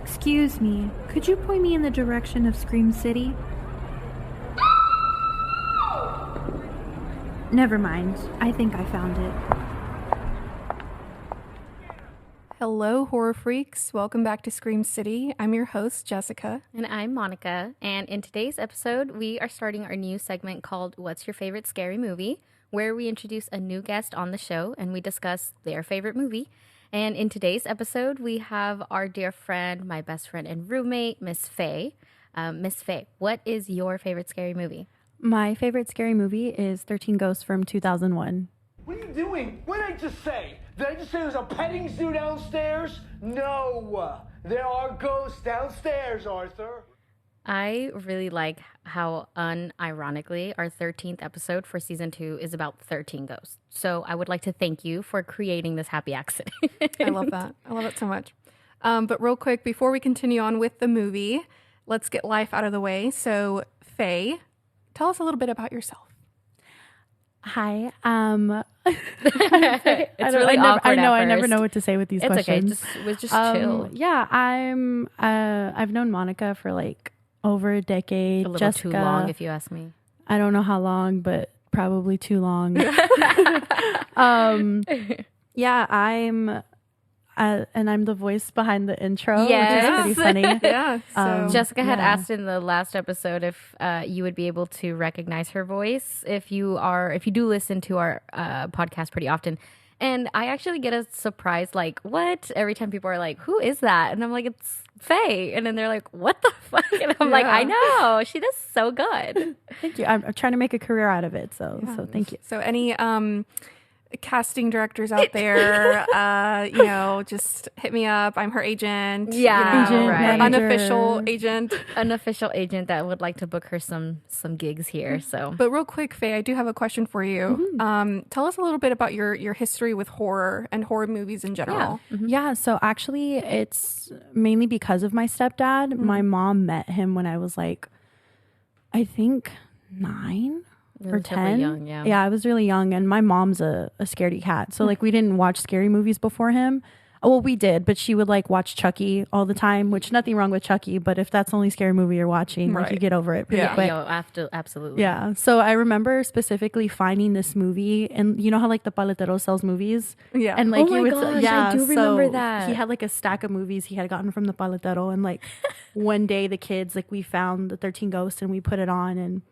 Excuse me, could you point me in the direction of ScreamCity? Never mind, I think I found it. Hello, horror freaks. Welcome back to ScreamCity. I'm your host, Jessica. And I'm Monica. And in today's episode, we are starting our new segment called What's Your Favorite Scary Movie?, where we introduce a new guest on the show and we discuss their favorite movie. And in today's episode, we have our dear friend, my best friend and roommate, Miss Faye. Miss Faye, what is your favorite scary movie? My favorite scary movie is 13 Ghosts from 2001. What are you doing? What did I just say? Did I just say there's a petting zoo downstairs? No, there are ghosts downstairs, Arthur. I really like how unironically our 13th episode for season 2 is about 13 ghosts. So I would like to thank you for creating this happy accident. I love that. I love it so much. But real quick, before we continue on with the movie, let's get life out of the way. So, Faye, tell us a little bit about yourself. Hi. It's really awkward. I never know what to say with these questions. It's okay. Just chill. Yeah, I've known Monica for like over a decade. A little Jessica, too long, if you ask me. I don't know how long, but probably too long. Yeah, and I'm the voice behind the intro, which is pretty funny. Yeah. So, Jessica had asked in the last episode if you would be able to recognize her voice if you do listen to our podcast pretty often. And I actually get a surprise, like, what? Every time people are like, who is that? And I'm like, it's Faye. And then they're like, what the fuck? And I'm like, I know. She does so good. Thank you. I'm trying to make a career out of it. So thank you. So any casting directors out there, just hit me up. I'm her agent. Yeah, agent, right. Unofficial agent that would like to book her some gigs here. So, But real quick, Faye, I do have a question for you. Mm-hmm. Tell us a little bit about your history with horror and horror movies in general. Yeah. Mm-hmm. Yeah, so actually it's mainly because of my stepdad. Mm-hmm. My mom met him when I was like, I think 9 or Relatively 10. young, yeah. Yeah, I was really young, and my mom's a scaredy cat. So like we didn't watch scary movies before him. Well, we did, but she would like watch Chucky all the time, which nothing wrong with Chucky, but if that's the only scary movie you're watching, like you get over it pretty quick. Absolutely. Yeah. So I remember specifically finding this movie, and you know how like the paletero sells movies? Yeah. And like Oh my gosh, I do remember that. He had like a stack of movies he had gotten from the paletero, and like one day the kids, like we found the 13 Ghosts and we put it on, and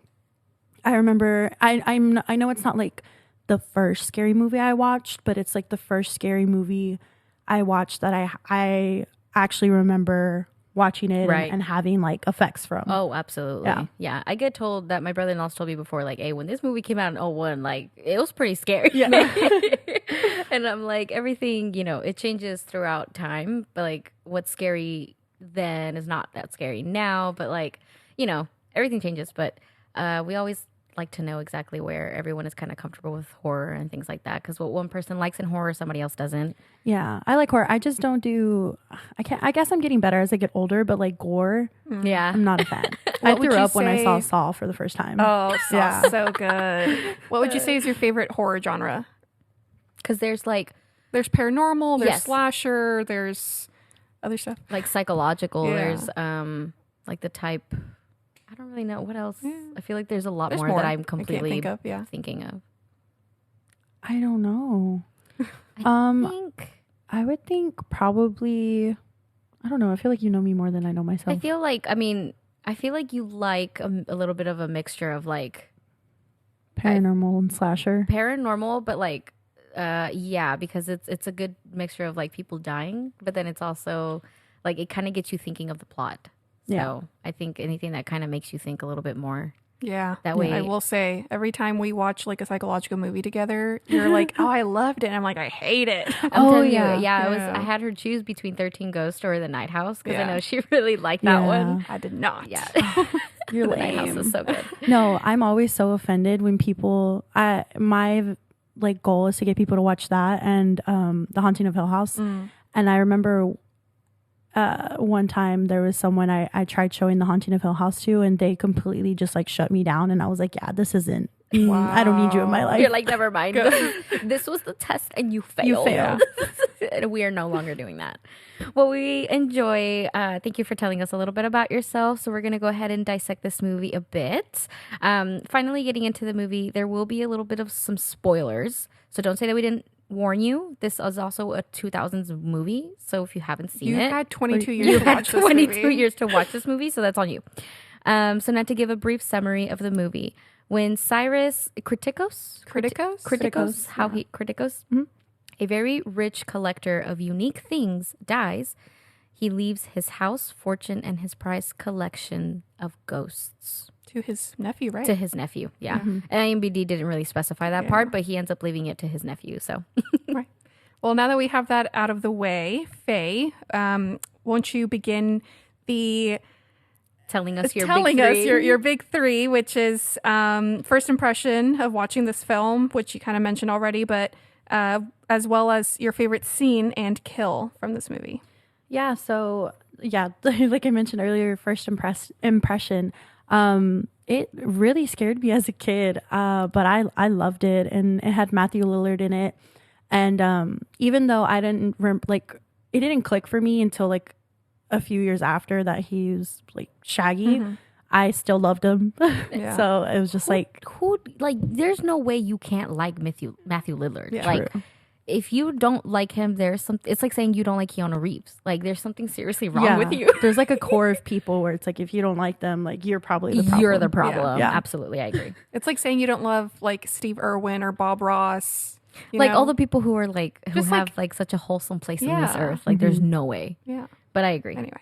I remember I know it's not like the first scary movie I watched, but it's like the first scary movie I watched that I actually remember watching it and having like effects from. Oh, absolutely. Yeah. I get told that my brother-in-law's told me before, like, hey, when this movie came out in 2001, like, it was pretty scary. Yeah. And I'm like, everything, it changes throughout time, but like what's scary then is not that scary now, but like, everything changes. But we always like to know exactly where everyone is kind of comfortable with horror and things like that, because what one person likes in horror somebody else doesn't. Yeah, I like horror. I just don't do I guess I'm getting better as I get older, but like gore, I'm not a fan. I threw up when I saw Saw for the first time. Oh, Saw, so good. What would you say is your favorite horror genre? Because there's paranormal, there's slasher, there's other stuff like psychological. There's like the type, I don't really know what else. I feel like there's a lot more that I'm completely thinking of. I don't know. I would think probably, I don't know. I feel like you know me more than I know myself. I feel like you like a little bit of a mixture of like paranormal and slasher. Paranormal, but like, because it's a good mixture of like people dying, but then it's also like it kind of gets you thinking of the plot. So I think anything that kind of makes you think a little bit more. Yeah. That way. I will say, every time we watch like a psychological movie together, you're like, oh, I loved it. And I'm like, I hate it. I'm telling you. I had her choose between 13 Ghosts or The Night House because I know she really liked that one. I did not. Yeah. You're The lame. Night House is so good. No, I'm always so offended when people, my like goal is to get people to watch that and The Haunting of Hill House. And I remember one time there was someone I tried showing The Haunting of Hill House to, and they completely just like shut me down, and I was like, yeah, this isn't, I don't need you in my life. You're like, never mind. This was the test and you failed. We are no longer doing that. Well, we enjoy. Thank you for telling us a little bit about yourself. So we're going to go ahead and dissect this movie a bit. Finally, getting into the movie, there will be a little bit of some spoilers. So don't say that we didn't warn you. This is also a 2000s movie. So if you haven't seen You it, had 22 years you to had watch this 22 movie. years to watch this movie. So that's on you. So now to give a brief summary of the movie. When Cyrus Criticos, a very rich collector of unique things, dies, he leaves his house, fortune, and his prized collection of ghosts To his nephew, right? to his nephew. Yeah, and IMDb didn't really specify that part, but he ends up leaving it to his nephew. So Right. Well, now that we have that out of the way, Faye, won't you begin the telling us your telling big us three. your big three, which is first impression of watching this film, which you kind of mentioned already, but as well as your favorite scene and kill from this movie. Yeah, so yeah, like I mentioned earlier, first impression. It really scared me as a kid, but I loved it, and it had Matthew Lillard in it. And even though I didn't it didn't click for me until like a few years after that he was like Shaggy, I still loved him. Yeah. So it was just who there's no way you can't like Matthew Lillard. Yeah. Like True. if you don't like him, there's something. It's like saying you don't like Keanu Reeves. Like there's something seriously wrong with you. There's like a core of people where it's like if you don't like them, like you're probably the problem. You're the problem. Yeah. Absolutely, I agree. It's like saying you don't love like Steve Irwin or Bob Ross. You Like know? all the people who are like who Just have like such a wholesome place in this Yeah. earth. Like there's no way. Yeah. But I agree. Anyway,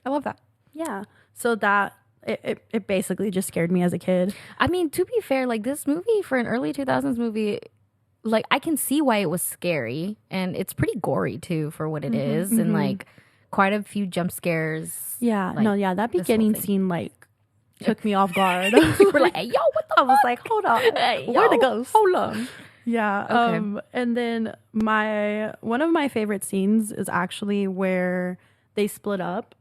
I love that. Yeah. So that it basically just scared me as a kid. I mean, to be fair, like this movie for an early 2000s movie, like I can see why it was scary, and it's pretty gory too for what it is, and like quite a few jump scares. Yeah. Like, No, yeah, that this whole beginning thing. scene like took me off guard. We're like, hey, yo, what the I was like, hold on. Hey, Where the yo, ghosts? Hold on. Yeah. Okay. And then one of my favorite scenes is actually where they split up.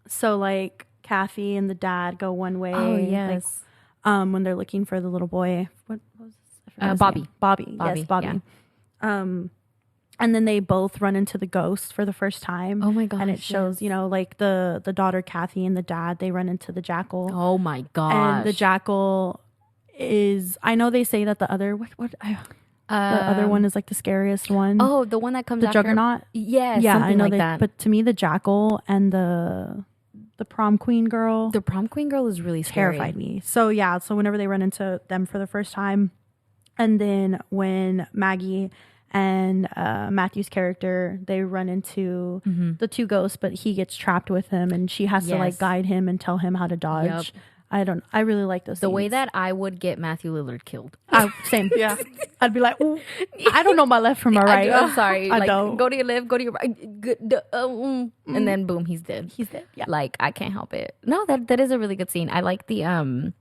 So like Kathy and the dad go one way. Oh like, yes. when they're looking for the little boy. What was this? I forgot his Bobby. name. Bobby. Bobby, Yes, Bobby. And then they both run into the ghost for the first time. Oh my gosh, And it shows, like the daughter Kathy and the dad, they run into the jackal. Oh my gosh. And the jackal is, I know they say that the other the other one is like the scariest one. Oh, the one that comes the after juggernaut. Yes, Yeah, something I know like that. But to me, the jackal and the prom queen girl The prom queen girl is really scary. terrified me. So yeah, so whenever they run into them for the first time, and then when Maggie and Matthew's character, they run into the two ghosts, but he gets trapped with him, and she has to like Yes. guide him and tell him how to dodge. I really like those. The way scenes. that I would get Matthew Lillard killed. Same. Yeah, I'd be like, ooh, I don't know my left from my right. I'm sorry. I like, don't. Go to your left, go to your right. And then boom, he's dead. He's dead. Yeah. Like I can't help it. No, that is a really good scene. I like the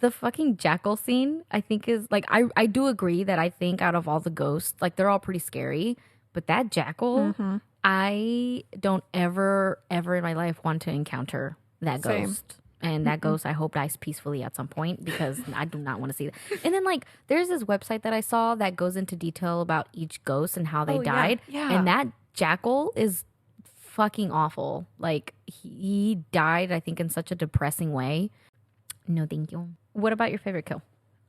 fucking jackal scene. I think is like I do agree that I think out of all the ghosts, like they're all pretty scary, but that jackal, I don't ever in my life want to encounter that Same. ghost. And that ghost, I hope, dies peacefully at some point because I do not want to see that. And then, like, there's this website that I saw that goes into detail about each ghost and how they died. Yeah. And that jackal is fucking awful. Like, he died, I think, in such a depressing way. No, thank you. What about your favorite kill?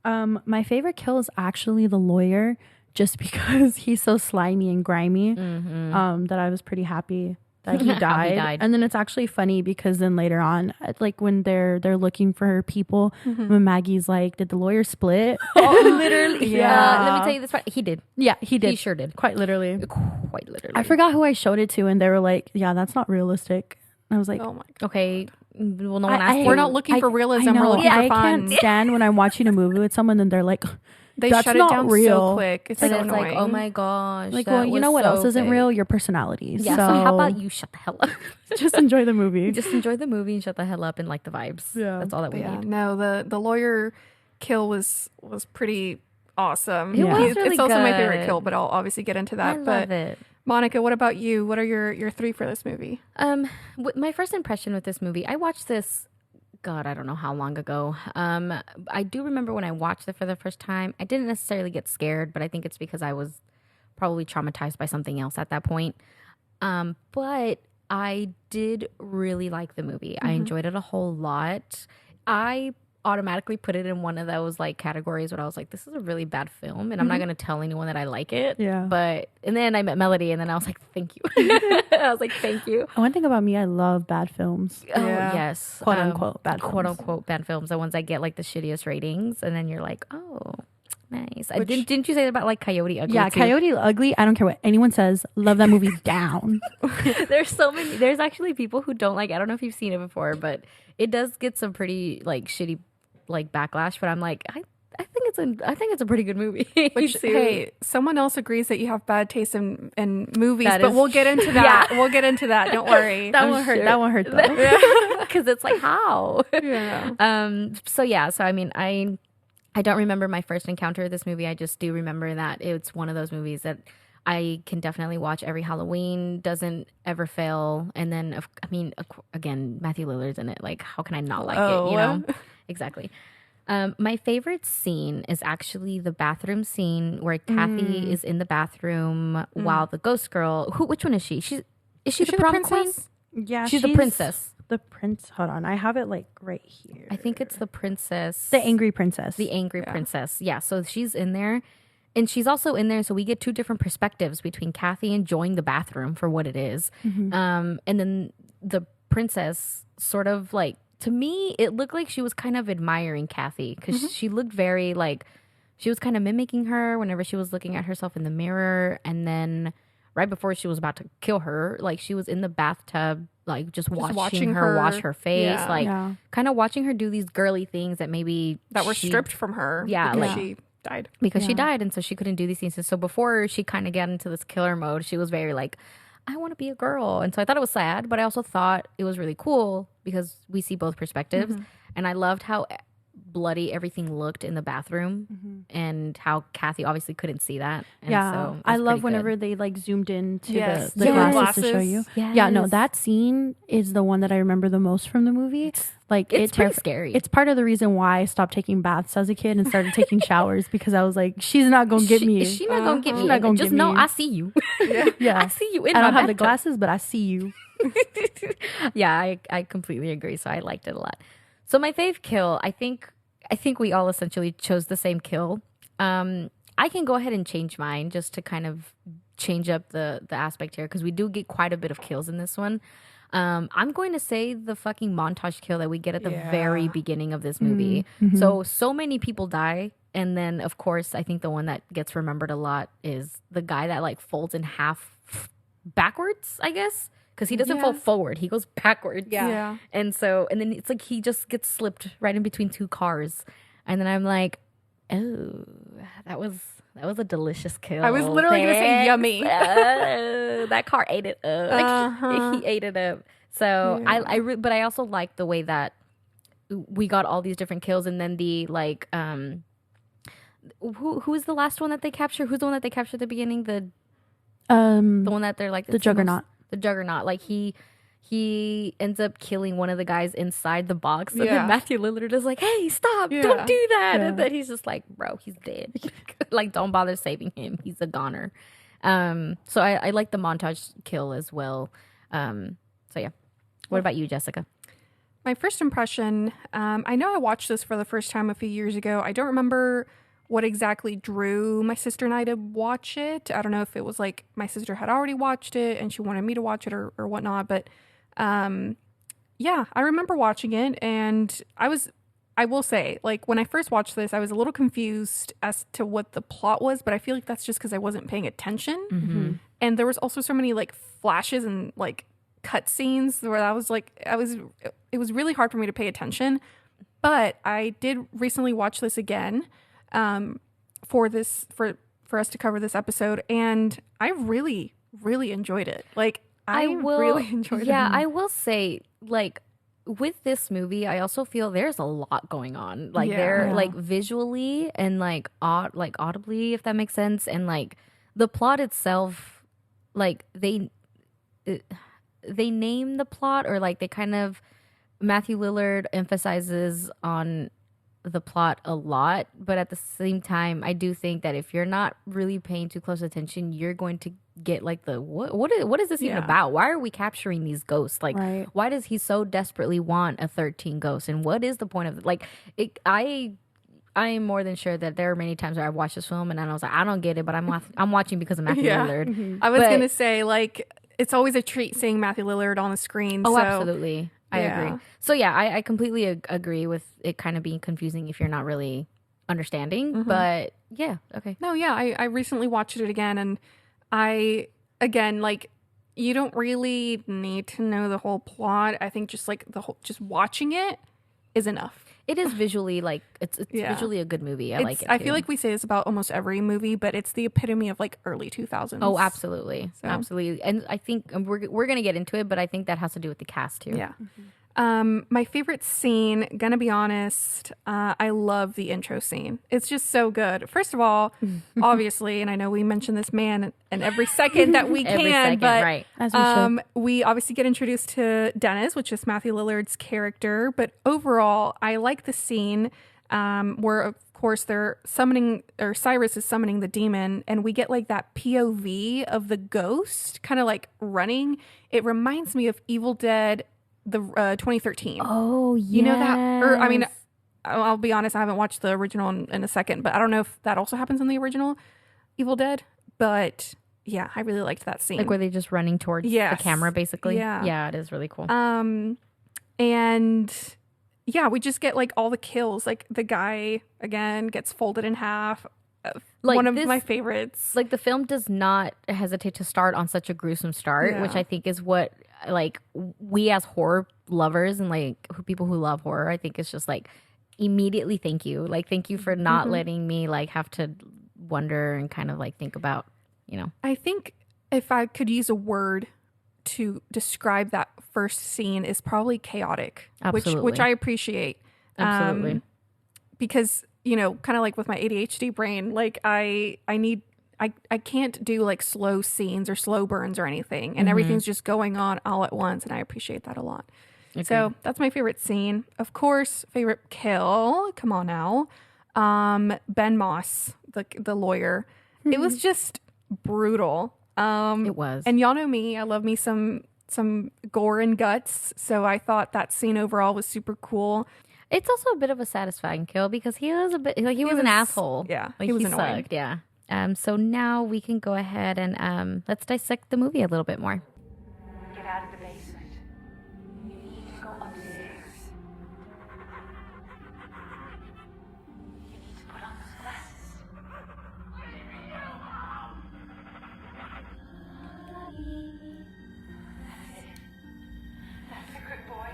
My favorite kill is actually the lawyer, just because he's so slimy and grimy. That I was pretty happy that he How he died. died. And then it's actually funny because then later on, like when they're looking for her people, when Maggie's like, "Did the lawyer split?" Literally. Yeah. Let me tell you this. He did. Yeah, he did. He sure did. Quite literally. Quite literally. I forgot who I showed it to, and they were like, "Yeah, that's not realistic." And I was like, Oh my god. Okay. Well, no one asked you. We're not looking for realism. We're looking for I fun. can't stand when I'm watching a movie with someone and they're like, They That's shut it not down so real. quick. It's And so it's annoying. like, oh my gosh. like, that well, you know was what else so isn't fake. real? Your personality. Yeah, so how about you shut the hell up? just enjoy the movie? Just enjoy the movie and shut the hell up and like the vibes. Yeah. That's all that we Yeah, need. no, the lawyer kill was pretty awesome. It was It's really also my good. favorite kill, but I'll obviously get into that. I but love it. Monica, what about you? What are your three for this movie? My first impression with this movie, I watched this, God, I don't know how long ago. I do remember when I watched it for the first time, I didn't necessarily get scared, but I think it's because I was probably traumatized by something else at that point. But I did really like the movie. I enjoyed it a whole lot. I automatically put it in one of those like categories where I was like, this is a really bad film and I'm not going to tell anyone that I like it. Yeah. And then I met Melody and then I was like, thank you. I was like, thank you. One thing about me, I love bad films. Oh, yes. Quote unquote bad films. Quote unquote bad films. The ones that get like the shittiest ratings. And then you're like, oh, nice. Didn't you say that about like Coyote Ugly? Yeah, too? Coyote Ugly. I don't care what anyone says. Love that movie down. There's so many. There's actually people who don't like. I don't know if you've seen it before, but it does get some pretty like shitty like backlash. But I'm like, I think it's a pretty good movie. Which, hey, someone else agrees that you have bad taste in movies, That but is- we'll get into that. We'll get into that. Don't worry. That won't hurt. That won't hurt though. Because it's like how. Yeah. So yeah. So I mean, I don't remember my first encounter with this movie. I just do remember that it's one of those movies that I can definitely watch every Halloween. Doesn't ever fail. And then, again, Matthew Lillard's in it. Like, how can I not like it? You know, exactly. My favorite scene is actually the bathroom scene where Kathy is in the bathroom while the ghost girl. Which one is she? Is she the prom queen? Yeah, She's the princess. The prince. Hold on, I have it like right here. I think it's the princess. The angry princess. The angry princess. Yeah. So she's in there. And she's also in there. So we get two different perspectives between Kathy enjoying the bathroom for what it is. And then the princess sort of like, to me, it looked like she was kind of admiring Kathy because she looked very like, she was kind of mimicking her whenever she was looking at herself in the mirror. And then right before she was about to kill her, like she was in the bathtub, like just watching her wash her face, kind of watching her do these girly things that maybe That were stripped from her. Yeah, because like- she died. because she died, and so she couldn't do these things. So before she kind of got into this killer mode, she was very like, I want to be a girl. And so I thought it was sad, but I also thought it was really cool because we see both perspectives. And I loved how bloody everything looked in the bathroom and how Kathy obviously couldn't see that. And so it I was love pretty whenever good. they like zoomed into Yes. the Yes. glasses to show you. Yeah, no, that scene is the one that I remember the most from the movie. Like it's pretty scary. It's part of the reason why I stopped taking baths as a kid and started taking showers because I was like, she's not gonna get me. She's not gonna get me. She's not gonna Just get know me. I see you. Yeah, I see you in I my don't have the bathtub. glasses, but I see you. Yeah, I completely agree. So I liked it a lot. So my fave kill, I think we all essentially chose the same kill. I can go ahead and change mine just to kind of change up the aspect here because we do get quite a bit of kills in this one. I'm going to say the fucking montage kill that we get at the very beginning of this movie. So many people die. And then, of course, I think the one that gets remembered a lot is the guy that like folds in half backwards, I guess. Because he doesn't fall forward. He goes backwards. Yeah. And then it's like he just gets slipped right in between two cars. And then I'm like, oh, that was a delicious kill. I was literally going to say yummy. That car ate it up. Like, he ate it up. So but I also like the way that we got all these different kills. And then the like, who's the last one that they capture? Who's the one that they capture at the beginning? The one that they're like The Juggernaut. The Juggernaut. Like he ends up killing one of the guys inside the box. And Yeah. then Matthew Lillard is like, hey, stop, don't do that. And then he's just like, bro, he's dead. Like, don't bother saving him. He's a goner. So I like the montage kill as well. So yeah. What about you, Jessica? My first impression, I know I watched this for the first time a few years ago. I don't remember what exactly drew my sister and I to watch it. I don't know if it was like my sister had already watched it and she wanted me to watch it or whatnot. But yeah, I remember watching it, and I will say, like, when I first watched this, I was a little confused as to what the plot was, but I feel like that's just because I wasn't paying attention. And there was also so many like flashes and like cut scenes where I was like, it was really hard for me to pay attention. But I did recently watch this again for us to cover this episode, and I really, really enjoyed it. Like, I really enjoyed it. Yeah, I will say, like, with this movie, I also feel there's a lot going on. Like, they're like visually and like audibly, if that makes sense. And like the plot itself, like they name the plot, or like they kind of, Matthew Lillard emphasizes on the plot a lot, but at the same time, I do think that if you're not really paying too close attention, you're going to get like the what is this even about? Why are we capturing these ghosts? Like, why does he so desperately want a 13 ghost? And what is the point of it? Like, I am more than sure that there are many times where I've watched this film and I was like, I don't get it, but I'm watching because of Matthew Lillard. I was gonna say, like, it's always a treat seeing Matthew Lillard on the screen. Oh, so. Absolutely. I agree. So yeah, I completely agree with it kind of being confusing if you're not really understanding. But yeah, okay. No, yeah, I recently watched it again, and again, like, you don't really need to know the whole plot. I think just like just watching it is enough. It is visually like it's visually a good movie. I like it. I feel like we say this about almost every movie, but it's the epitome of like early 2000s. Oh, absolutely, absolutely. And I think we're gonna get into it, but I think that has to do with the cast too. Yeah. My favorite scene, gonna be honest, I love the intro scene. It's just so good. First of all, obviously, and I know we mention this man and every second that we can, but right. As we should. we obviously get introduced to Dennis, which is Matthew Lillard's character. But overall, I like the scene where, of course, they're summoning, or Cyrus is summoning the demon, and we get like that POV of the ghost kind of like running. It reminds me of Evil Dead, the 2013. Oh, yeah. You know that? Or, I mean, I'll be honest, I haven't watched the original in a second, but I don't know if that also happens in the original Evil Dead. But yeah, I really liked that scene. Like where they're just running towards the camera, basically. Yeah, it is really cool. And yeah, we just get like all the kills. Like the guy again gets folded in half. Like one of my favorites. Like the film does not hesitate to start on such a gruesome start, which I think is what like we as horror lovers and like people who love horror, I think it's just like immediately thank you for not letting me like have to wonder and kind of like think about, you know. I think if I could use a word to describe that first scene is probably chaotic. Absolutely. which I appreciate. Absolutely. Because, you know, kind of like with my ADHD brain, like I can't do like slow scenes or slow burns or anything, and everything's just going on all at once, and I appreciate that a lot. Okay. So that's my favorite scene. Of course, favorite kill. Come on now, Ben Moss, the lawyer. It was just brutal. It was, and y'all know me. I love me some gore and guts. So I thought that scene overall was super cool. It's also a bit of a satisfying kill because he was a bit like he was an asshole. Yeah, like he was annoying. Sucked, yeah. So now we can go ahead and let's dissect the movie a little bit more. Get out of the basement. You need to go upstairs. You need to put on those glasses. That's it. That's a good boy.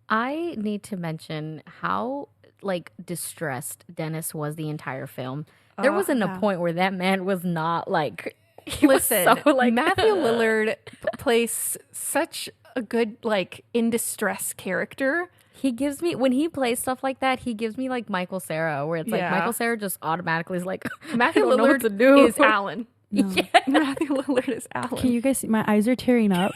I need to mention how like distressed Dennis was the entire film. There wasn't a point where that man was not like Listen, was so, like Matthew Lillard plays such a good like in distress character. He gives me, when he plays stuff like that, he gives me like Michael Cera, where it's like Michael Cera just automatically is like Matthew Lillard is Alan. No. Yeah. Matthew Lillard is Alan. Can you guys see my eyes are tearing up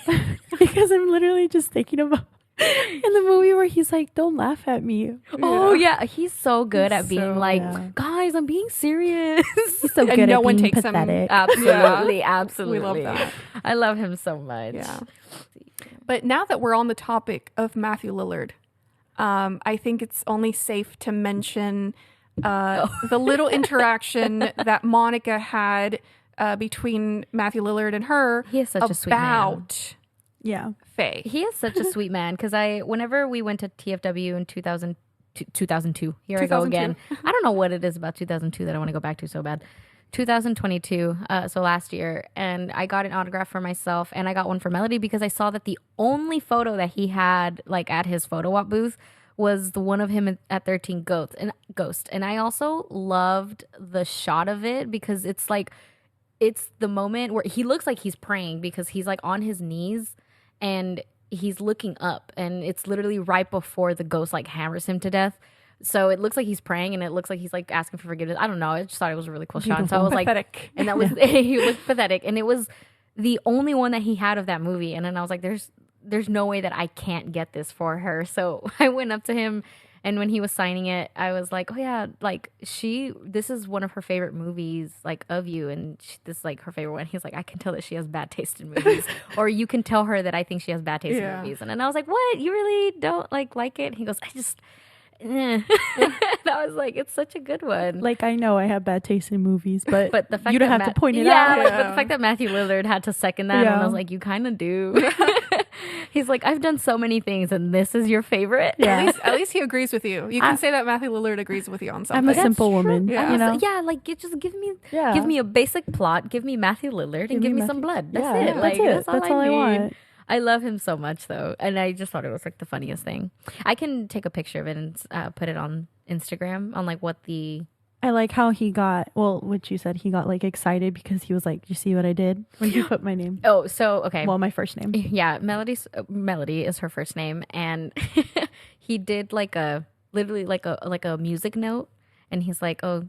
because I'm literally just thinking about in the movie where he's like, don't laugh at me. Oh yeah, he's so good at being like, guys, I'm being serious. He's so good at being pathetic. Absolutely, absolutely. We love that. I love him so much. Yeah. But now that we're on the topic of Matthew Lillard, I think it's only safe to mention the little interaction that Monica had between Matthew Lillard and her. He is such a sweet man. Yeah. Faye. He is such a sweet man because whenever we went to TFW in 2002, here 2002. I go again. I don't know what it is about 2002 that I want to go back to so bad. 2022, so last year, and I got an autograph for myself and I got one for Melody because I saw that the only photo that he had like at his photo op booth was the one of him at 13 Ghost. And I also loved the shot of it because it's like, it's the moment where he looks like he's praying because he's like on his knees and he's looking up, and it's literally right before the ghost like hammers him to death. So it looks like he's praying, and it looks like he's like asking for forgiveness. I don't know. I just thought it was a really cool shot. So I was pathetic. Like, and that was he looked pathetic, and it was the only one that he had of that movie. And then I was like, there's no way that I can't get this for her. So I went up to him And when he was signing it, I was like, oh yeah, like this is one of her favorite movies, like of you, and this is like her favorite one. He's like, I can tell that she has bad taste in movies, or you can tell her that I think she has bad taste in movies. And then I was like, what? You really don't like it? And he goes, I just. And I was like, it's such a good one. Like, I know I have bad taste in movies, but the fact you don't that have to point it out. out. Like, but the fact that Matthew Lillard had to second that, and I was like, you kind of do. He's like, I've done so many things, and this is your favorite. Yeah. At least he agrees with you. You can say that Matthew Lillard agrees with you on something. I'm a simple woman. Yeah. You know? Yeah, like just give me a basic plot, give me Matthew Lillard, and give me some blood. That's it. Like that's all I want. I love him so much, though, and I just thought it was like the funniest thing. I can take a picture of it and put it on Instagram on like what the. I like how he got, well, what you said, he got like excited because he was like, you see what I did when you put my name? Oh, so okay. Well, my first name. Yeah, Melody is her first name, and he did literally like a music note, and he's like, oh.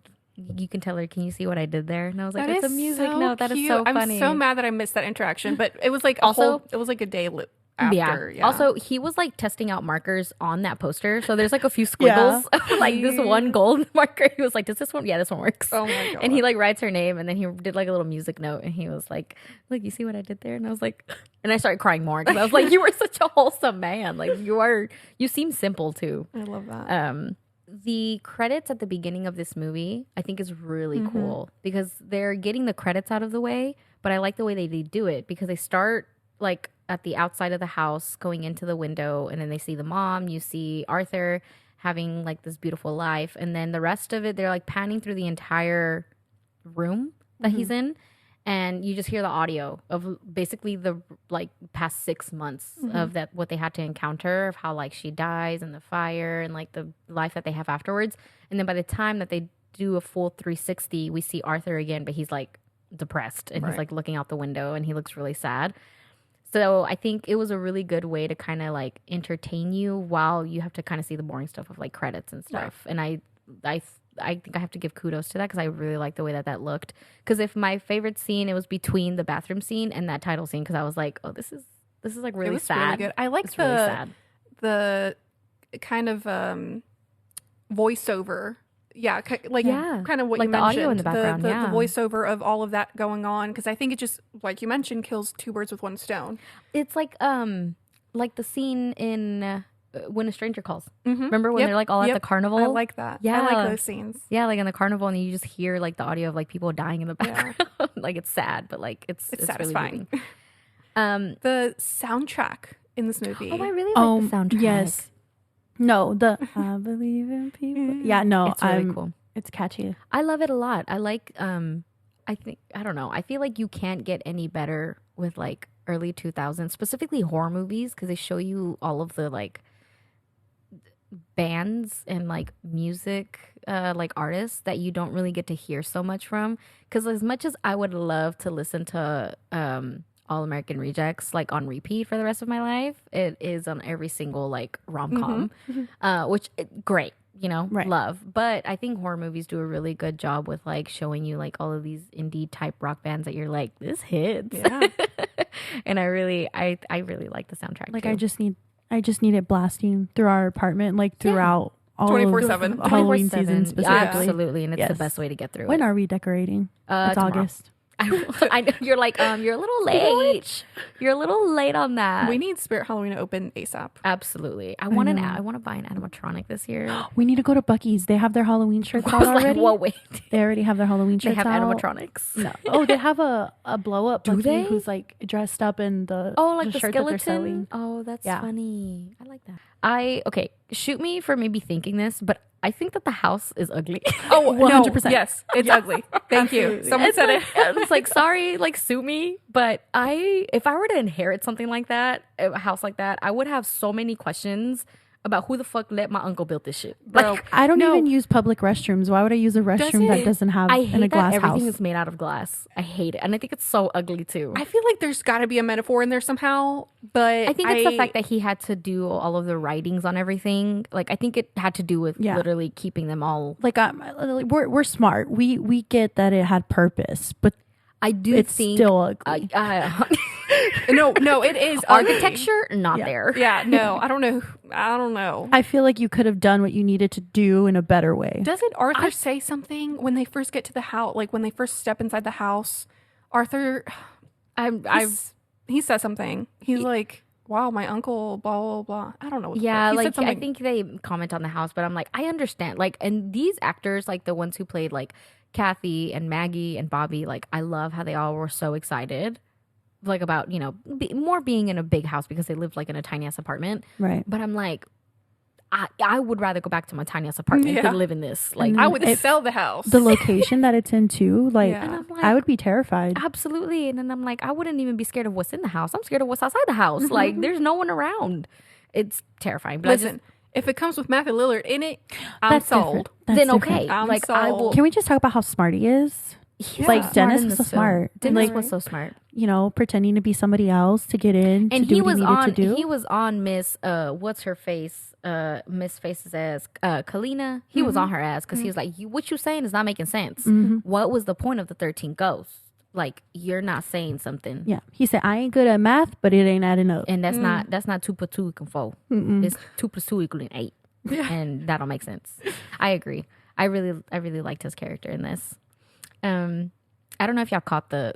You can tell her, can you see what I did there? And I was like, it's a music note. That is so funny. I'm so mad that I missed that interaction, but it was like it was like a day after. Yeah. Also, he was like testing out markers on that poster. So there's like a few squiggles, like this one gold marker. He was like, does this one? Yeah, this one works. Oh my God. And he like writes her name, and then he did like a little music note, and he was like, look, you see what I did there? And I was like, and I started crying more because I was like, you were such a wholesome man. Like you seem simple too. I love that. The credits at the beginning of this movie, I think, is really cool because they're getting the credits out of the way, but I like the way they do it because they start like at the outside of the house going into the window, and then they see the mom, you see Arthur having like this beautiful life, and then the rest of it, they're like panning through the entire room that he's in. And you just hear the audio of basically the like past 6 months of that, what they had to encounter, of how like she dies and the fire and like the life that they have afterwards. And then by the time that they do a full 360, we see Arthur again, but he's like depressed and he's like looking out the window and he looks really sad. So I think it was a really good way to kind of like entertain you while you have to kind of see the boring stuff of like credits and stuff. And I think I have to give kudos to that because I really like the way that looked. Because if my favorite scene, it was between the bathroom scene and that title scene, because I was like, oh, this is like really sad. Really good. I like the kind of voiceover. Yeah, kind of what like you the mentioned. audio in the background. The voiceover of all of that going on, because I think it just, like you mentioned, kills two birds with one stone. It's like the scene in. When a Stranger Calls. Remember when they're like all at the carnival? I like that. Yeah. I like those scenes. Yeah, like in the carnival, and you just hear like the audio of like people dying in the background. Like it's sad, but like it's satisfying. Really the soundtrack in this movie. Oh, I really like the soundtrack. Yes. No, I believe in people. Yeah, no, it's really cool. It's catchy. I love it a lot. I like I don't know. I feel like you can't get any better with like early 2000s, specifically horror movies, because they show you all of the like bands and like music like artists that you don't really get to hear so much from. Because as much as I would love to listen to All American Rejects like on repeat for the rest of my life, it is on every single like rom-com, which great, you know, love. But I think horror movies do a really good job with like showing you like all of these indie type rock bands that you're like, this hits. Yeah. And I really like the soundtrack. Like too. I just need it blasting through our apartment, like throughout all 24/7 Halloween season specifically. Absolutely, and it's the best way to get through it. When are we decorating? It's tomorrow. August. I know you're like you're a little late. You're a little late on that. We need Spirit Halloween to open ASAP. Absolutely. I want to buy an animatronic this year. We need to go to Buc-ee's. They have their Halloween shirts out already. Whoa, wait. They already have their Halloween shirts out. They have animatronics. No. Oh, they have a blow up. Do they? Who's like dressed up in the like the shirt skeleton. that they're selling. Oh, that's funny. I like that. Shoot me for maybe thinking this, but I think that the house is ugly. Oh, 100%. Yes, it's ugly. Thank you. Someone said it. It's like, sorry, like sue me. But if I were to inherit something like that, a house like that, I would have so many questions about who the fuck let my uncle build this shit. Bro, like, I don't even use public restrooms. Why would I use a restroom that doesn't have I hate in a glass that everything house? is made out of glass. I hate it. And I think it's so ugly too. I feel like there's got to be a metaphor in there somehow, but I think it's the fact that he had to do all of the writings on everything. Like I think it had to do with literally keeping them all. Like we're smart. We get that it had purpose, but I do it's think still ugly. No, it is ugly. Architecture, not there. Yeah, no, I don't know. I feel like you could have done what you needed to do in a better way. Doesn't Arthur say something when they first get to the house? Like when they first step inside the house, Arthur, he says something. He's like, "Wow, my uncle, blah blah blah." I don't know. What Yeah, he like said something. I think they comment on the house, but I'm like, I understand. Like, and these actors, like the ones who played like Kathy and Maggie and Bobby, like I love how they all were so excited, like about more being in a big house because they lived like in a tiny ass apartment. Right. But I'm like, I would rather go back to my tiny ass apartment than live in this. Like, I would sell the house. The location that it's in too, like, Yeah. And I'm like, I would be terrified. absolutely. And then I'm like, I wouldn't even be scared of what's in the house. I'm scared of what's outside the house. Like, there's no one around. It's terrifying. But Listen, if it comes with Matthew Lillard in it, I'm That's sold. different. That's then different. okay. I'm Like, I will. sold. Can we just talk about how smart he is? He's Like, smart Dennis in was this so film. smart. Dennis Like, was so smart. Pretending to be somebody else to get in, And to do he what was he needed on. to do. He was on Miss. What's her face? Miss Face's ass. Kalina. He was on her ass because he was like, what you saying is not making sense. What was the point of the 13 ghosts? Like, you're not saying something. Yeah, he said, "I ain't good at math, but it ain't adding up." And that's not 2 plus 2 equal 4. It's 2 plus 2 equaling 8. And that'll make sense. I agree. I really liked his character in this. I don't know if y'all caught the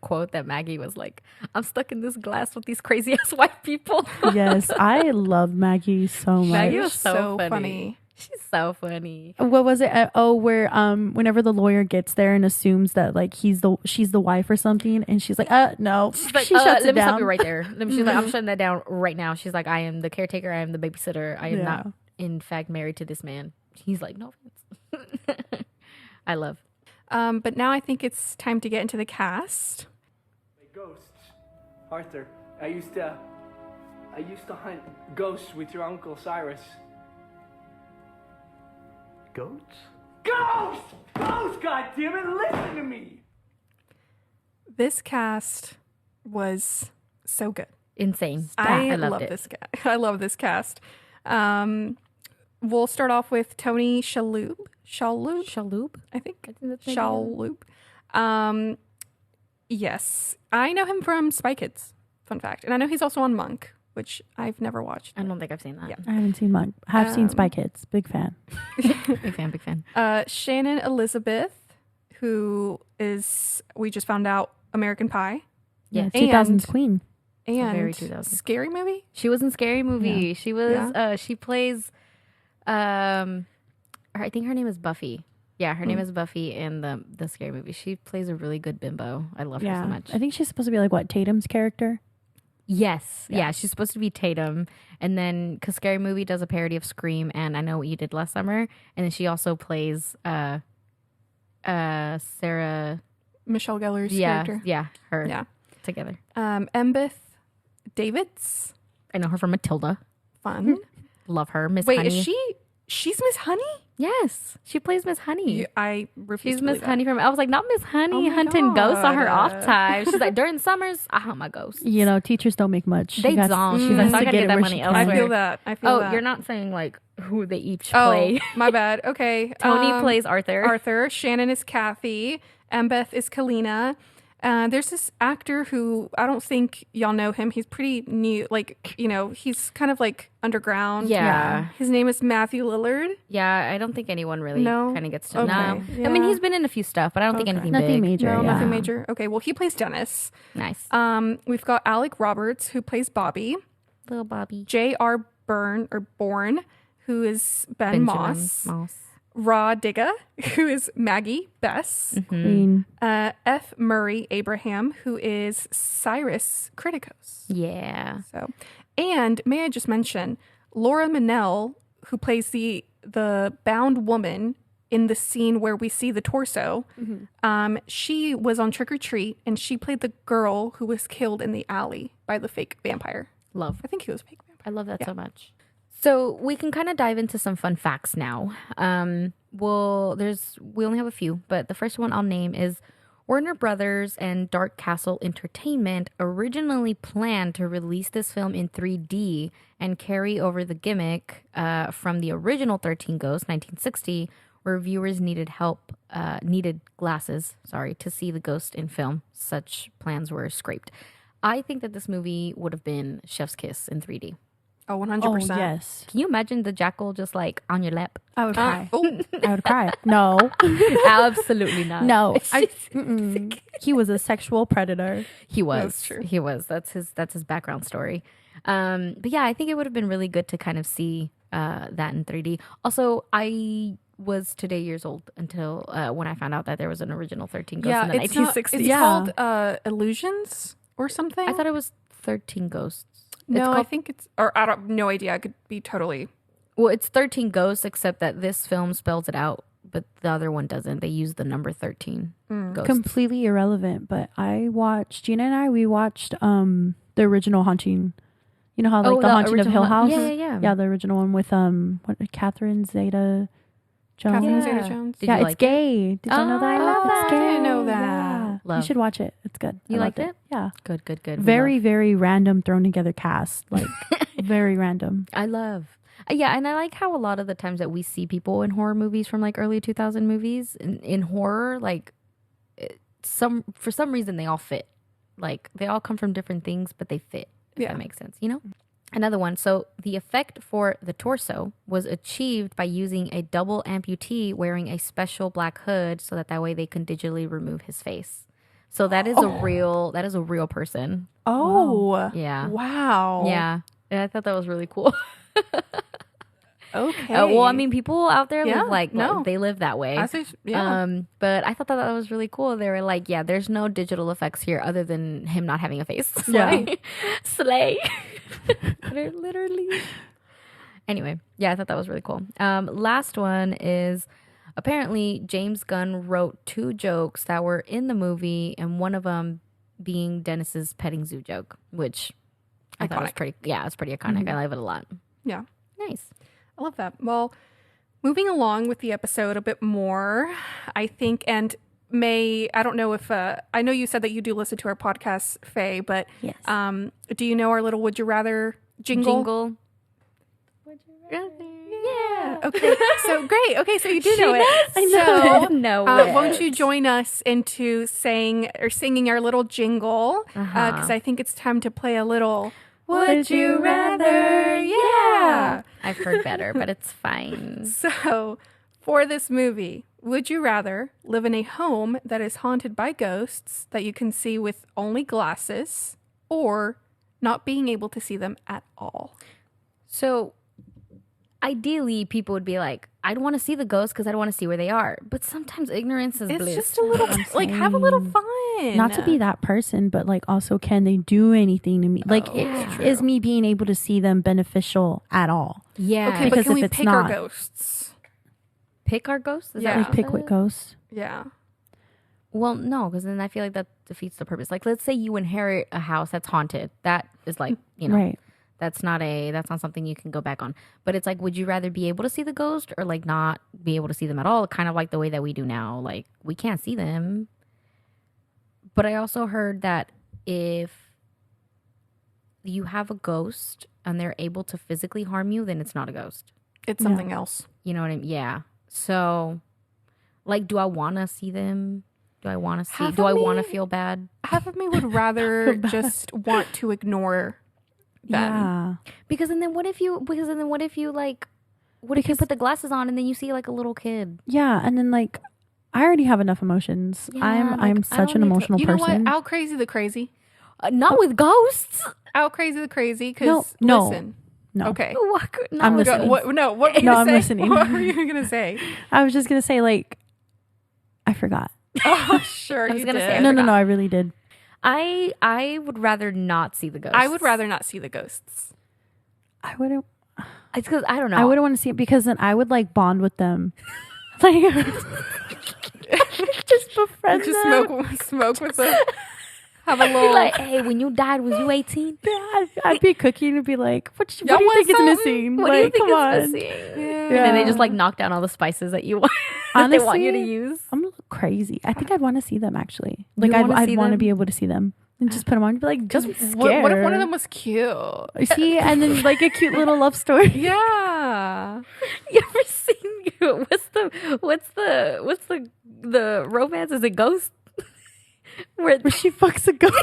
quote that Maggie was like, "I'm stuck in this glass with these crazy ass white people." Yes, I love Maggie so much. Maggie was so so funny. She's so funny. What was it? Where whenever the lawyer gets there and assumes that like she's the wife or something, and she's like, no, She's like, she shuts let it me stop down. you right there. She's like, I'm shutting that down right now. She's like, I am the caretaker. I am the babysitter. I am Yeah. not, in fact, married to this man. He's like, no offense. I love. But now I think it's time to get into the cast. Ghosts. Arthur, I used to hunt ghosts with your Uncle Cyrus. Goats? Ghosts! Ghosts, goddammit, listen to me! This cast was so good. Insane. I loved love it. this guy. I love this cast. We'll start off with Tony Shalhoub, I think that's maybe Shalhoub. Yes, I know him from Spy Kids. Fun fact, and I know he's also on Monk, which I've never watched. I don't think I've seen that. Yeah. I haven't seen Monk. I have seen Spy Kids. Big fan. Big fan. Shannon Elizabeth, who is, we just found out, American Pie. Yeah, Yes. 2000's Queen. And very 2000s. Scary Movie. She was in Scary Movie. Yeah. She was. Yeah. She plays. I think her name is Buffy. Yeah, her name is Buffy in the Scary Movie. She plays a really good bimbo. I love her Yeah, so much. I think she's supposed to be like what, Tatum's character. Yes. Yeah, she's supposed to be Tatum. And then, because Scary Movie does a parody of Scream and I Know What You Did Last Summer. And then she also plays Sarah. Michelle Gellar's character. Yeah, her. Yeah. Together. Embeth Davids. I know her from Matilda. Fun. Love her. Miss Wait, Honey. she's Miss Honey? Yes. She plays Miss Honey. I refuse She's to Miss believe Honey from. I was like, not Miss Honey Oh my hunting ghosts on her God. off time. She's like, during summers, I hunt my ghosts. You know, teachers don't make much. They don't. She's like, so I gotta get that money that. I elsewhere. feel that. I feel Oh, that. you're not saying like who they each Oh, play. my bad. Okay. Tony plays Arthur. Arthur. Shannon is Kathy. Embeth is Kalina. There's this actor who I don't think y'all know him. He's pretty new. Like, he's kind of like underground. Yeah. His name is Matthew Lillard. Yeah, I don't think anyone really No? kind of gets to Okay. know. Yeah. I mean, he's been in a few stuff, but I don't think Okay. anything Nothing big. major. No, yeah. nothing major. Okay, well, he plays Dennis. Nice. We've got Alec Roberts, who plays Bobby. Little Bobby. J.R. Bourne, who is Ben Moss. Raw Digga, who is Maggie Bess. Queen. F. Murray Abraham, who is Cyrus Criticos. Yeah. So, and may I just mention Laura Minnell, who plays the bound woman in the scene where we see the torso. She was on Trick or Treat, and she played the girl who was killed in the alley by the fake vampire. Love. I think he was a fake vampire. I love that so much. So we can kind of dive into some fun facts now. We only have a few, but the first one I'll name is Warner Brothers and Dark Castle Entertainment originally planned to release this film in 3D and carry over the gimmick from the original 13 Ghosts, 1960, where viewers needed glasses, to see the ghost in film. Such plans were scrapped. I think that this movie would have been Chef's Kiss in 3D. Oh, 100%. Oh, yes. Can you imagine the jackal just like on your lap? I would cry. Oh, I would cry. No. Absolutely not. No. He was a sexual predator. He was. That's true. He was. That's his background story. But yeah, I think it would have been really good to kind of see that in 3D. Also, I was today years old until when I found out that there was an original 13 Ghosts in the it's not, 1960s. it's called Illusions or something. I thought it was 13 Ghosts. No, I think it's, or I don't, no idea. I could be totally. Well, it's 13 Ghosts, except that this film spells it out, but the other one doesn't. They use the number 13 Ghosts. Completely irrelevant. But Gina and we watched the original Haunting. You know how like the Haunting of Hill House? Yeah. Yeah, the original one with Catherine Zeta Jones. Catherine Zeta-Jones. Did Yeah, you it's like gay. Did you know that? I love It's that. gay. I didn't know that. Yeah. Love. You should watch it. It's good. You I liked loved it? Yeah. Good. Very, very random thrown together cast. Like very random. I love. Yeah, and I like how a lot of the times that we see people in horror movies from like early 2000 movies in horror, like for some reason they all fit. Like they all come from different things, but they fit. If that makes sense, you know? Another one. So the effect for the torso was achieved by using a double amputee wearing a special black hood, so that way they can digitally remove his face. So that is a real person. Oh. Yeah. Wow. Yeah. And I thought that was really cool. Okay. Well, I mean, people out there Yeah, live like no. they live that way. Yeah. But I thought that was really cool. They were like, yeah, there's no digital effects here other than him not having a face. Yeah. Slay. Literally. Anyway, yeah, I thought that was really cool. Last one is apparently James Gunn wrote 2 jokes that were in the movie, and one of them being Dennis's petting zoo joke, which I thought was pretty. Yeah, it's pretty iconic. I love it a lot. Yeah. Nice. I love that. Well, moving along with the episode a bit more, I think, and May, I don't know if, I know you said that you do listen to our podcast, Faye, but Yes. do you know our little Would You Rather jingle? Yeah. Okay. So great. Okay. So you do know it. I know. So, No won't you join us into saying or singing our little jingle? Because I think it's time to play a little Would You Rather? Yeah. I've heard better, but it's fine. So, for this movie, would you rather live in a home that is haunted by ghosts that you can see with only glasses, or not being able to see them at all? So, ideally, people would be like, I'd want to see the ghosts because I don't want to see where they are. But sometimes ignorance is It's bliss. just a little, like, have a little fun. Not to be that person, but like also, can they do anything to me? Like, is me being able to see them beneficial at all? Yeah. Okay, Because but can if we it's pick our not- ghosts? Pick our ghosts? Is Yeah. that Like what you Pickwick said? Ghost. Yeah. Well, no, because then I feel like that defeats the purpose. Like, let's say you inherit a house that's haunted. That is like, you know, Right. that's not something you can go back on. But it's like, would you rather be able to see the ghost or like not be able to see them at all? Kind of like the way that we do now. Like, we can't see them. But I also heard that if you have a ghost and they're able to physically harm you, then it's not a ghost. It's something else. You know what I mean? Yeah. So, like, do I want to see them? Do I want to see? Half Do of I want to me- feel bad? Half of me would rather just want to ignore them. Yeah. Because then what if you like, what if you put the glasses on and then you see like a little kid? Yeah. And then like, I already have enough emotions. Yeah, I'm like, I such don't an need to- emotional You know person. what? Out crazy the crazy. Not with ghosts. Out crazy the crazy. Because No. listen. No. Okay. What could- not I'm with listening. ghosts. What were you No, gonna I'm say? listening. What were you gonna say? I was just gonna say like, I forgot. Oh, sure. I was you gonna did. say, I No, forgot. I really did. I would rather not see the ghosts. I would rather not see the ghosts. I wouldn't. It's because I don't know. I wouldn't want to see it because then I would like bond with them. Like, just befriend Just them. smoke with them. Have a Be little. like, hey, when you died, was you 18? Yeah, I'd be cooking and be like, what do Y'all you want think is something? missing? What like, do you think come on. is missing? Yeah. And then they just like knock down all the spices that you want, that they want you to Honestly, use. I'm a little crazy. I think I'd want to see them actually. You Like, wanna see I'd want to them? be able to see them and just put them on and be like, just scared. What if one of them was cute? See, and then like a cute little love story. Yeah. You ever seen what's the romance? Is it Ghost? Where She fucks a ghost.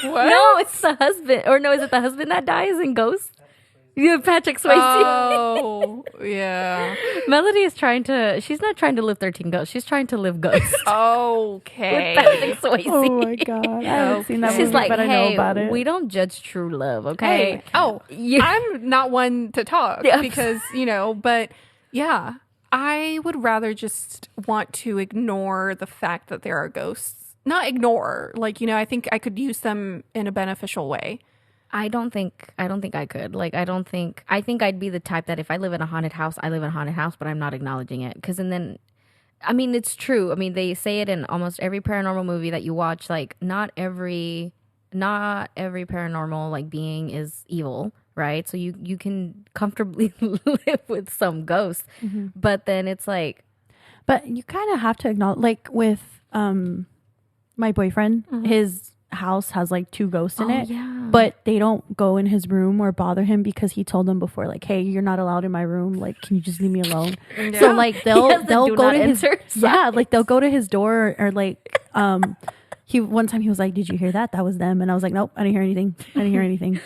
What? no, it's the husband. Or no, is it the husband that dies in Ghost? You have Patrick Swayze. Oh, yeah. Melody is she's not trying to live 13 Ghosts. She's trying to live Ghost. Okay. With Patrick Swayze. Oh my god, I haven't seen that She's movie, like, but I know hey, about it. we don't judge true love, okay? Hey, oh, You- I'm not one to talk Yeah. because, but yeah, I would rather just want to ignore the fact that there are ghosts. Not ignore, I think I could use them in a beneficial way. I don't think I could. I think I'd be the type that if I live in a haunted house, I live in a haunted house, but I'm not acknowledging it. Because then, it's true. They say it in almost every paranormal movie that you watch. Like, not every paranormal being is evil, right? So you can comfortably live with some ghosts, but then it's like, But you kind of have to acknowledge, with my boyfriend, his house has 2 ghosts in it, but they don't go in his room or bother him because he told them before, hey, you're not allowed in my room. Can you just leave me alone? Yeah. So they'll do go not to his enter they'll go to his door or one time he was like, did you hear that? That was them. And I was like, nope, I didn't hear anything.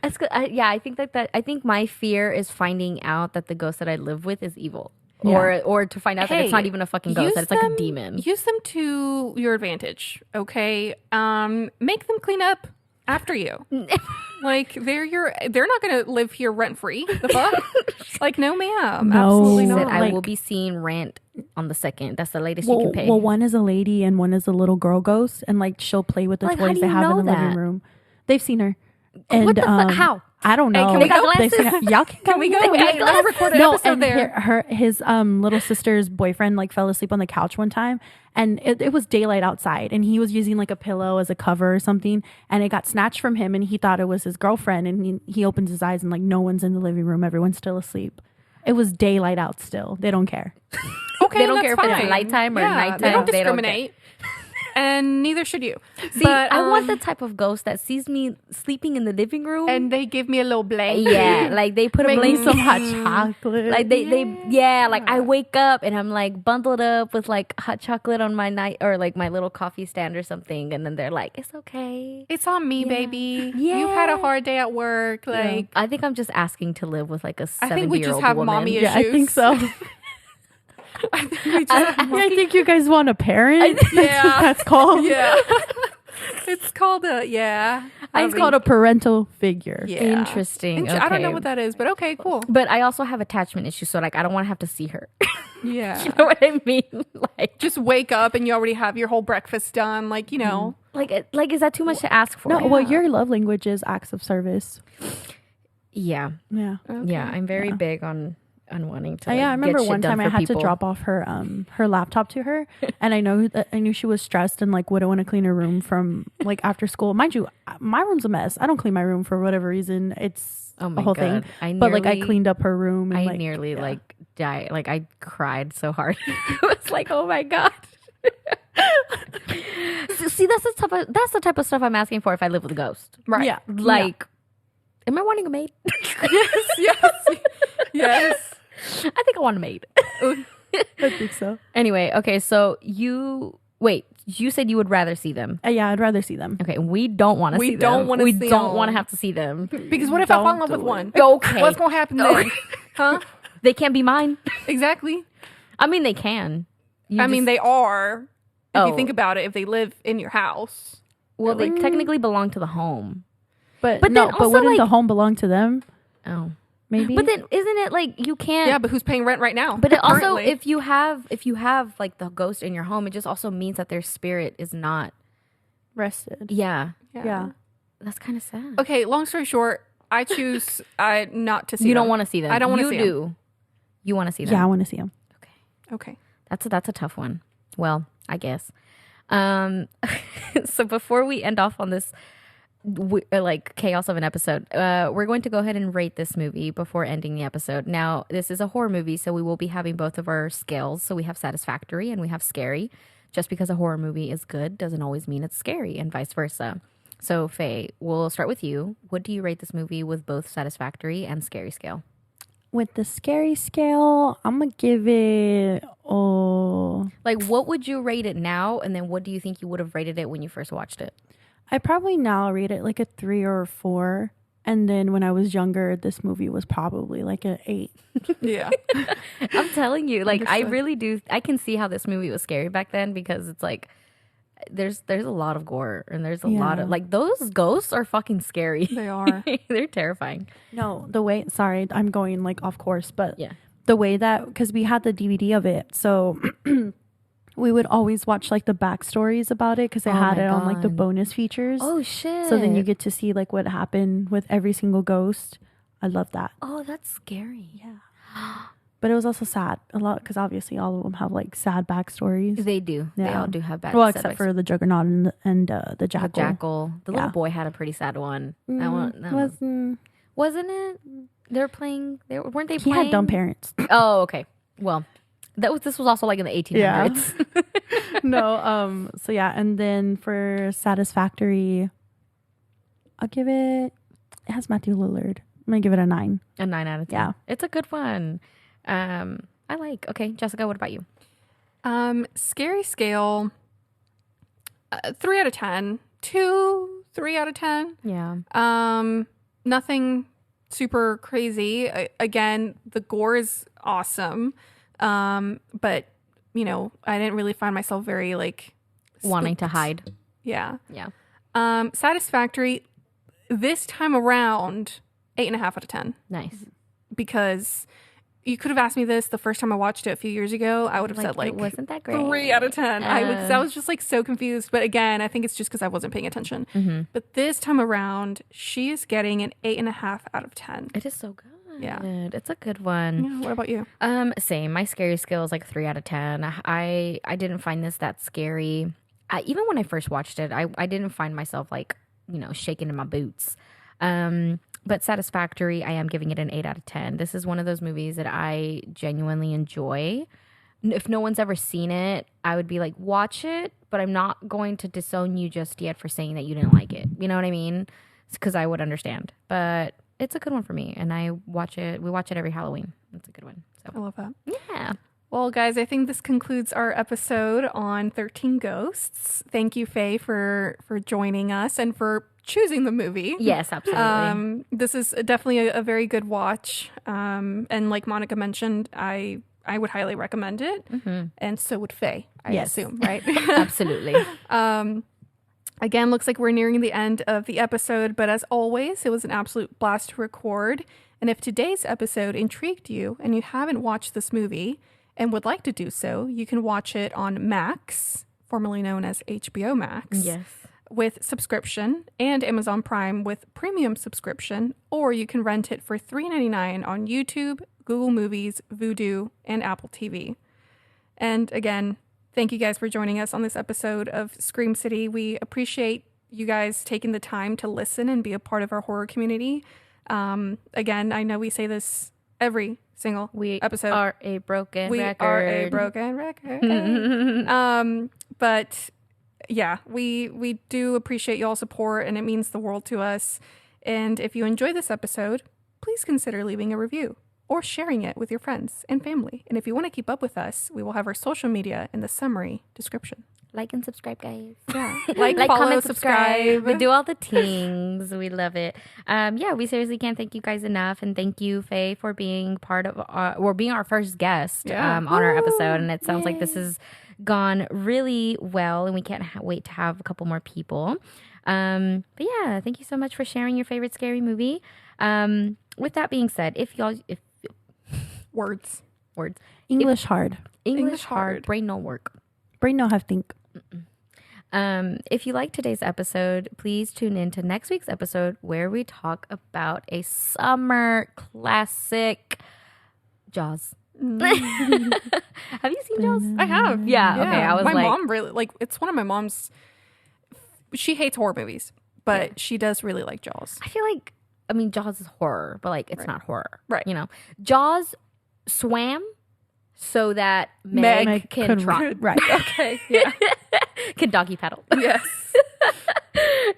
that's good. I think that I think my fear is finding out that the ghost that I live with is evil. Yeah. Or to find out that it's not even a fucking ghost, that it's like a demon. Use them to your advantage, okay? Make them clean up after you. They're not gonna live here rent free. The fuck? No, ma'am. No. Absolutely She not. said, I will be seeing rent on the 2nd. That's the latest you can pay. Well, one is a lady and one is a little girl ghost, and she'll play with the How toys do they you have in know the living that? room. They've seen her. And What the fuck? How? I don't know. can we go? They've seen her. Y'all can we go? Yeah. Hey, let's record an No, episode and there. his little sister's boyfriend fell asleep on the couch one time, and it was daylight outside, and he was using a pillow as a cover or something, and it got snatched from him, and he thought it was his girlfriend, and he opens his eyes and no one's in the living room, everyone's still asleep. It was daylight out still. They don't care. Okay, They don't that's care if it's fine. nighttime or nighttime. They don't They don't discriminate. And neither should you. See, But, I want the type of ghost that sees me sleeping in the living room. and they give me a little blanket. yeah, they put a Make blanket. me some hot chocolate. I wake up and I'm bundled up with hot chocolate on my night or my little coffee stand or something, and then they're like, it's okay. It's on me, baby. Yeah. You've had a hard day at work. I think I'm just asking to live with a 70-year-old I think we just have woman. mommy Yeah, I issues. think so. I think you guys want a parent. That's what that's called. Yeah. It's called a, It's called a parental figure. Yeah. Interesting. I don't know Okay. what that is, but okay, cool. But I also have attachment issues, so I don't want to have to see her. Yeah. You know what I mean? Just wake up and you already have your whole breakfast done. Is that too much to ask for? No, well, your love language is acts of service. Yeah, Yeah. yeah. I'm very big on wanting to. Yeah, I remember get shit one done time I for had people. to drop off her laptop to her, and I knew she was stressed and wouldn't want to clean her room from after school. Mind you, my room's a mess. I don't clean my room for whatever reason. It's Oh a my whole God. thing. But I nearly- cleaned up her room. And, I nearly died. I cried so hard. It was oh my God. See, that's the type of stuff I'm asking for if I live with a ghost. Right. Yeah. Am I wanting a maid? Yes. I think I want a maid. I think so. Anyway, okay, so you said you would rather see them. Yeah, I'd rather see them. Okay, we don't want to see them. We don't wanna We see don't them. want to have to see them. Because what if I fall in love Don't with do one? Okay. What's going to happen then? Huh? They can't be mine. Exactly. I mean, they can. They are. If Oh. you think about it, if they live in your house. Well, they technically belong to the home. But But no, then but also, wouldn't the home belong to them? Oh. Maybe. But then isn't it you can't Yeah, but who's paying rent right now? But it also, Currently. if you have the ghost in your home, it just also means that their spirit is not. rested. Yeah, Yeah. that's kind of sad. Okay, long story short, I choose not to see You them. don't want to see them. I don't want to You see do. them. You want to see them. Yeah, I want to see them. Okay. That's a tough one. Well, I guess. So before we end off on this chaos of an episode, we're going to go ahead and rate this movie before ending the episode. Now, this is a horror movie, so we will be having both of our scales. So we have satisfactory and we have scary. Just because a horror movie is good doesn't always mean it's scary, and vice versa. So, Faye, we'll start with you. What do you rate this movie with both satisfactory and scary scale? with the scary scale, I'm gonna give it Like, what would you rate it now? And then what do you think you would have rated it when you first watched it? I probably now rate it like a 3 or a 4. And then when I was younger, this movie was probably like an 8. Yeah. I'm telling you, like, I Understood. really do. I can see how this movie was scary back then because it's like, there's a lot of gore and there's a lot of, like, those ghosts are fucking scary. They are. They're terrifying. No, the way, sorry, I'm going like off course, but Yeah. the way that, because we had the DVD of it, so we would always watch like the backstories about it because they Oh had my it on like the God. bonus features. Oh, shit. So then you get to see like what happened with every single ghost. I love that. Oh, that's scary. Yeah. But it was also sad a lot because obviously all of them have like sad backstories. They do. They Yeah. all do have bad Well, setbacks. except for the Juggernaut and the the Jackal. jackal. The little Yeah. boy had a pretty sad one. That one Wasn't wasn't it? They're playing. Weren't they he playing? had dumb parents? Oh, okay. Well, this was also like in the 1800s. No. So yeah, and then for Satisfactory, I'll give it. It has Matthew Lillard. I'm gonna give it a 9. A 9 out of 10. Yeah. It's a good one. I like. Okay, Jessica, what about you? Scary scale, 3 out of 10. 3 out of 10. Yeah. Nothing super crazy. Again, the gore is awesome. But, you know, I didn't really find myself very, like... Wanting to spooked. hide. Yeah. Yeah. Satisfactory, this time around, 8.5 out of 10. Nice. Because you could have asked me this the first time I watched it a few years ago. I would have said, like, it wasn't that great. 3 out of 10. I was just, like, so confused. But again, I think it's just because I wasn't paying attention. Mm-hmm. But this time around, she is getting an 8.5 out of 10. It is so good. Yeah. It's a good one. Yeah, what about you? Same. My scary skill is like 3 out of 10. I didn't find this that scary. Even when I first watched it, I didn't find myself like, you know, shaking in my boots. But Satisfactory, I am giving it an 8 out of 10. This is one of those movies that I genuinely enjoy. If no one's ever seen it, I would be like, watch it, but I'm not going to disown you just yet for saying that you didn't like it. You know what I mean? Because I would understand. But it's a good one for me, and we watch it every Halloween. It's a good one. I So love that. yeah. Well, guys, I think this concludes our episode on 13 Ghosts. Thank you, Faye, for joining us and for choosing the movie. Yes, absolutely. This is definitely a very good watch. And like Monica mentioned, I would highly recommend it. Mm-hmm. And so would Faye, I Yes. assume, right? Absolutely. Again, looks like we're nearing the end of the episode, but as always, it was an absolute blast to record. And if today's episode intrigued you and you haven't watched this movie and would like to do so, you can watch it on Max, formerly known as HBO Max, Yes. with subscription, and Amazon Prime with premium subscription, or you can rent it for $3.99 on YouTube, Google Movies, Vudu, and Apple TV. And again, thank you guys for joining us on this episode of Scream City. We appreciate you guys taking the time to listen and be a part of our horror community. Again, I know we say this every single episode. We are a broken We record. are a broken record. But yeah, we do appreciate y'all's support, and it means the world to us. And if you enjoy this episode, please consider leaving a review or sharing it with your friends and family. And if you want to keep up with us, we will have our social media in the summary description. Like and subscribe, guys. Yeah. Like, follow, comment, subscribe. We do all the things. We love it. Yeah, we seriously can't thank you guys enough. And thank you, Faye, for being part of being our first guest on our episode. And it sounds like this has gone really well, and we can't wait to have a couple more people. But yeah, thank you so much for sharing your favorite scary movie. With that being said, if Words. English hard. English hard, hard. brain no work. Brain no have think. If you like today's episode, please tune in to next week's episode where we talk about a summer classic, Jaws. Have you seen Jaws? I have. Yeah, okay. I was my like, mom really it's one of my mom's. She hates horror movies, but she does really like Jaws. I feel like, I mean, Jaws is horror, but like it's not horror. Right. You know, Jaws swam so that Meg can trot. Right. Okay. Yeah. Can doggy paddle. Yes.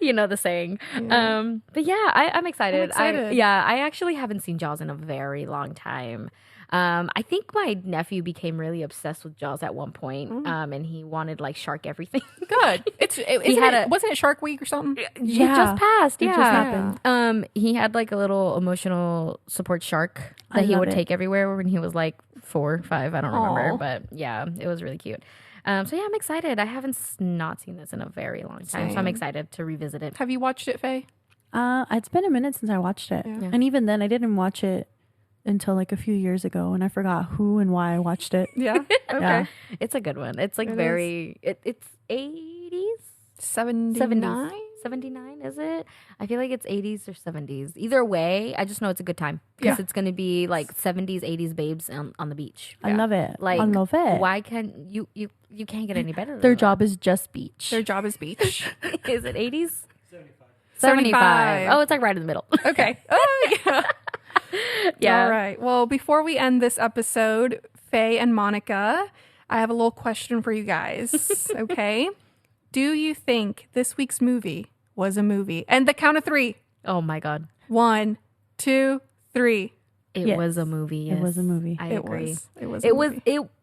You know the saying. But yeah, I'm excited. I'm excited. I actually haven't seen Jaws in a very long time. I think my nephew became really obsessed with Jaws at one point, and he wanted like shark everything. Good. Wasn't it Shark Week or something? It just passed. Yeah, It just happened. He had like a little emotional support shark that he love would it. take everywhere when he was like 4 or 5. I don't remember, Aw. but yeah, it was really cute. So yeah, I'm excited. I haven't not seen this in a very long time, so I'm Same. excited to revisit it. Have you watched it, Faye? It's been a minute since I watched it. Yeah. And even then I didn't watch it until like a few years ago, and I forgot who and why I watched it. Yeah. Okay. Yeah. It's a good one. It's like it's 80s, 79? 79, is it? I feel like it's 80s or 70s. Either way, I just know it's a good time because Yeah. it's going to be like 70s, 80s babes on the beach. I love it. Like, I love it. Why can't you can't get any better than Their that. job is just beach. Their job is beach. Is it 80s? 75. Oh, it's like right in the middle. Okay. Oh, yeah. Yeah. All right. Well, before we end this episode, Faye and Monica, I have a little question for you guys. Okay. Do you think this week's movie was a movie? And the count of 3. Oh my God. 1, 2, 3. It Yes. was a movie. Yes. It was a movie. I It agree. was. It was. It was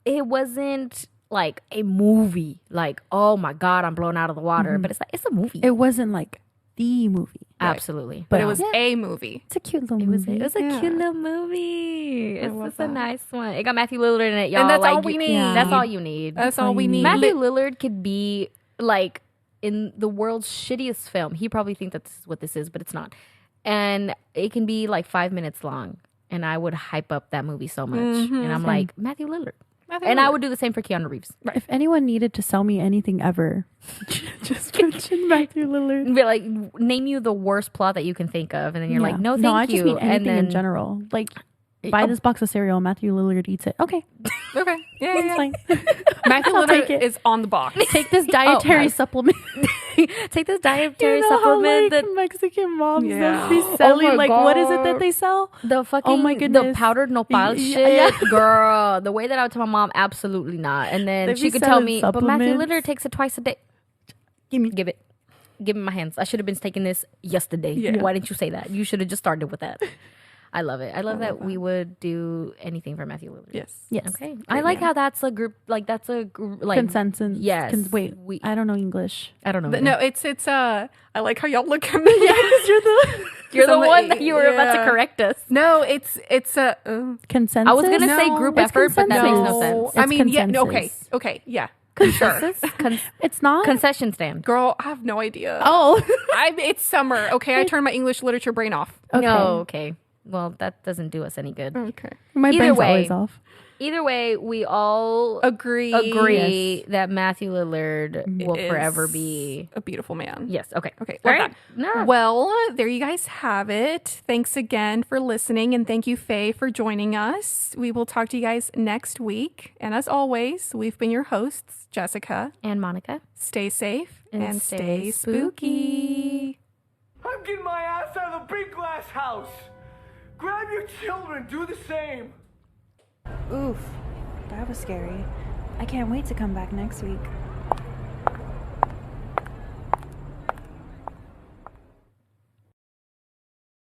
it wasn't like a movie. Like, oh my God, I'm blown out of the water. But it's like it's a movie. It wasn't like the movie. Absolutely. But it was Yeah. a movie. It's a cute little It was movie. a Yeah. cute little movie. It's love just a that. nice one. It got Matthew Lillard in it, y'all. And that's all Like, we need. Yeah. That's all you need. That's all we need. Matthew Lillard could be like in the world's shittiest film. He probably thinks that's what this is, but it's not. And it can be like 5 minutes long. And I would hype up that movie so much. And I'm like, Matthew Lillard. And I would do the same for Keanu Reeves. If anyone needed to sell me anything ever, just mention Matthew Lillard. Be like, name you the worst plot that you can think of. And then you're like, no, thank I you. just mean anything and then in general. Like, buy this box of cereal. Matthew Lillard eats it. Okay, Okay. Yeah, it's yeah. fine. Matthew I'll take Lillard it. is on the box. Take this dietary nice. supplement. take this dietary You know supplement how, that like, Mexican moms Yeah. be selling. my like, what is it God. that they sell? the fucking Oh my the goodness. powdered nopal Yeah, shit, yeah. girl. The way that I would tell my mom, absolutely not. And then They she be could tell selling me, but Matthew supplements. Lillard takes it twice a day. Give it. Give me my hands. I should have been taking this yesterday. Yeah. Why didn't you say that? You should have just started with that. I love it. I love that we would do anything for Matthew Lillard. Yes. Yes. Okay. I like how that's a group. Like that's a like Consensus. Yes. Wait, We- I don't know English. I don't know. No, it's I like how y'all look at me. You're the You're the Somebody- one that you were about to yeah. correct us. No, it's consensus. I was gonna say No, group it's effort, but that makes no consensus. sense. I It's mean, yeah, consensus. okay, yeah. Consensus? It's not. Concession stand. Girl, I have no idea. Oh, It's summer. Okay, I turned my English literature brain off. okay. No, okay. Well, that doesn't do us any good. Okay. My Either brain's way. always off. Either way, we all Agree. that Matthew Lillard will Is forever be. a beautiful man. Yes. Okay. Okay. All Love right. that. No. Well, there you guys have it. Thanks again for listening, and thank you, Faye, for joining us. We will talk to you guys next week. And as always, we've been your hosts, Jessica. And Monica. Stay safe And and stay stay spooky. I'm getting my ass out of the big glass house. Grab your children, do the same. Oof, that was scary. I can't wait to come back next week.